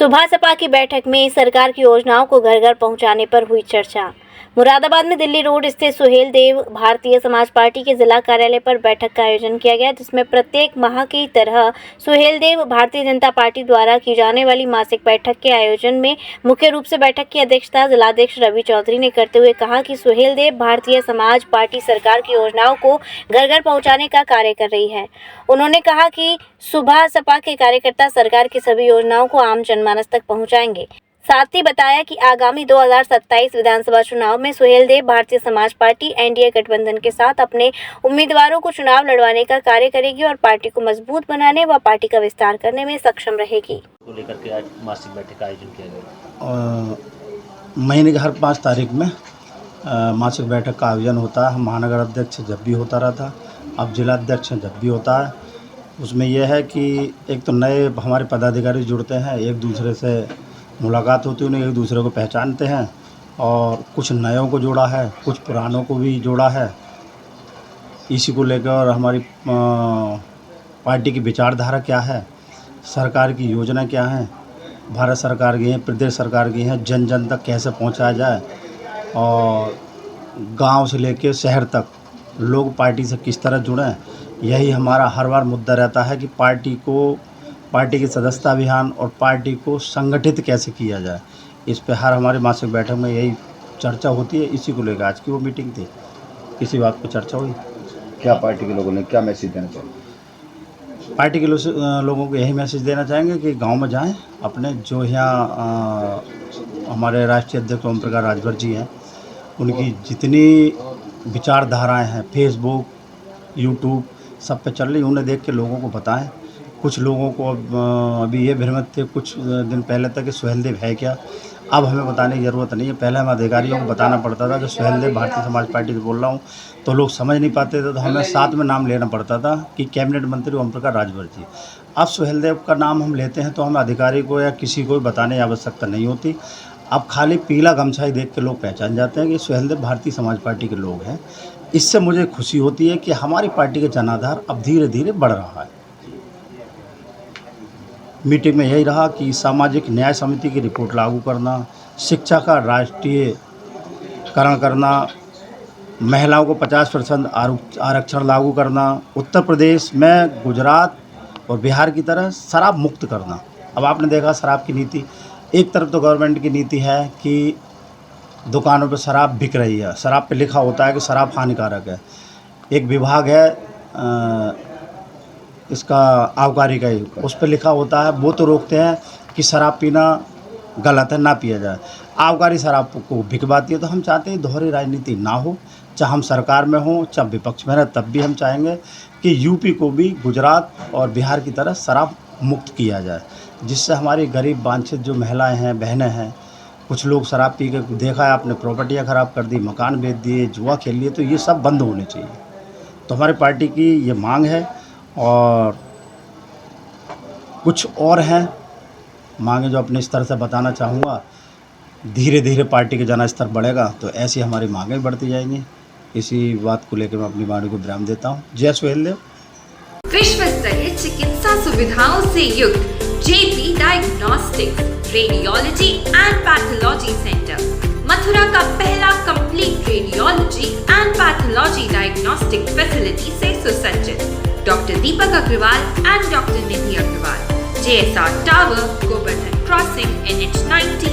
सुबह सपा की बैठक में सरकार की योजनाओं को घर घर पहुंचाने पर हुई चर्चा। मुरादाबाद में दिल्ली रोड स्थित सुहेल देव भारतीय समाज पार्टी के जिला कार्यालय पर बैठक का आयोजन किया गया, जिसमें प्रत्येक माह की तरह सुहेल देव भारतीय जनता पार्टी द्वारा की जाने वाली मासिक बैठक के आयोजन में मुख्य रूप से बैठक की अध्यक्षता जिलाध्यक्ष रवि चौधरी ने करते हुए कहा कि सुहेल देव भारतीय समाज पार्टी सरकार की योजनाओं को घर घर पहुंचाने का कार्य कर रही है। उन्होंने कहा कि सुबह सपा के कार्यकर्ता सरकार की सभी योजनाओं को आम जनमानस तक पहुंचाएंगे। साथ ही बताया कि आगामी 2027 विधानसभा चुनाव में सुहेल देव भारतीय समाज पार्टी एनडीए गठबंधन के साथ अपने उम्मीदवारों को चुनाव लड़वाने का कार्य करेगी और पार्टी को मजबूत बनाने व पार्टी का विस्तार करने में सक्षम रहेगी। को लेकर के आज मासिक बैठक का आयोजन किया गया। महीने की हर 5 तारीख में मासिक बैठक का आयोजन होता है। महानगर अध्यक्ष जब भी होता रहता, अब जिला अध्यक्ष जब भी होता है। उसमें यह है कि एक तो नए हमारे पदाधिकारी जुड़ते हैं, एक दूसरे से मुलाकात होती है, उन्हें एक दूसरे को पहचानते हैं और कुछ नयों को जोड़ा है, कुछ पुरानों को भी जोड़ा है। इसी को लेकर हमारी पार्टी की विचारधारा क्या है, सरकार की योजना क्या है, भारत सरकार की है, प्रदेश सरकार की है, जन जन तक कैसे पहुंचाया जाए और गांव से लेकर शहर तक लोग पार्टी से किस तरह जुड़ें, यही हमारा हर बार मुद्दा रहता है कि पार्टी की सदस्यता अभियान और पार्टी को संगठित कैसे किया जाए। इस पे हर हमारी मासिक बैठक में यही चर्चा होती है। इसी को लेकर आज की वो मीटिंग थी, इसी बात पर चर्चा हुई। क्या पार्टी के लोगों ने क्या मैसेज देना चाहिए? पार्टी के लोगों को यही मैसेज देना चाहेंगे कि गांव में जाएं, अपने जो यहाँ हमारे राष्ट्रीय अध्यक्ष ओम प्रकाश राजभर जी हैं, उनकी जितनी विचारधाराएँ हैं फेसबुक, यूट्यूब सब पे चल रही, उन्हें देख के लोगों को बताएं। कुछ लोगों को अभी ये भ्रमित थे कुछ दिन पहले तक कि सुहेल देव है क्या। अब हमें बताने की ज़रूरत नहीं है। पहले हम अधिकारियों को बताना पड़ता था कि सुहेल देव भारतीय समाज पार्टी से बोल रहा हूँ, तो लोग समझ नहीं पाते थे, तो हमें साथ में नाम लेना पड़ता था कि कैबिनेट मंत्री ओम प्रकाश राजभर जी। अब सुहेल देव का नाम हम लेते हैं तो हमें अधिकारी को या किसी को बताने की आवश्यकता नहीं होती। अब खाली पीला गमछा ही देख के लोग पहचान जाते हैं कि सुहेल देव भारतीय समाज पार्टी के लोग हैं। इससे मुझे खुशी होती है कि हमारी पार्टी का जनाधार अब धीरे धीरे बढ़ रहा है। मीटिंग में यही रहा कि सामाजिक न्याय समिति की रिपोर्ट लागू करना, शिक्षा का राष्ट्रीयकरण करना, महिलाओं को 50% आरक्षण लागू करना, उत्तर प्रदेश में गुजरात और बिहार की तरह शराब मुक्त करना। अब आपने देखा शराब की नीति, एक तरफ तो गवर्नमेंट की नीति है कि दुकानों पर शराब बिक रही है, शराब पे लिखा होता है कि शराब हानिकारक है। एक विभाग है इसका आबकारी का ही, उस पर लिखा होता है, वो तो रोकते हैं कि शराब पीना गलत है, ना पिया जाए। आबकारी शराब को बिकवाती है। तो हम चाहते हैं दोहरी राजनीति ना हो, चाहे हम सरकार में हो चाहे विपक्ष में रहे, तब भी हम चाहेंगे कि यूपी को भी गुजरात और बिहार की तरह शराब मुक्त किया जाए, जिससे हमारी गरीब वांछित जो महिलाएं हैं, बहनें हैं, कुछ लोग शराब पी के देखा है आपने प्रॉपर्टियाँ ख़राब कर दी, मकान बेच दिए, जुआ खेल लिए, तो ये सब बंद होने चाहिए। तो हमारी पार्टी की ये मांग है और कुछ और हैं मांगे जो अपने स्तर से बताना चाहूँगा। धीरे धीरे पार्टी का जन स्तर बढ़ेगा तो ऐसी हमारी मांगें बढ़ती जाएंगी। इसी बात को लेकर मैं अपनी वाणी को विराम देता हूँ। जय सुहेल देव। विश्व स्तरीय चिकित्सा सुविधाओं से युक्त JP diagnostics, radiology and pathology centre, Mathura का पहला complete radiology and pathology diagnostic facility से सुसज्जित। Doctor Deepak Agrawal and doctor Nidhi Agrawal, JSR tower, Govardhan crossing, NH 90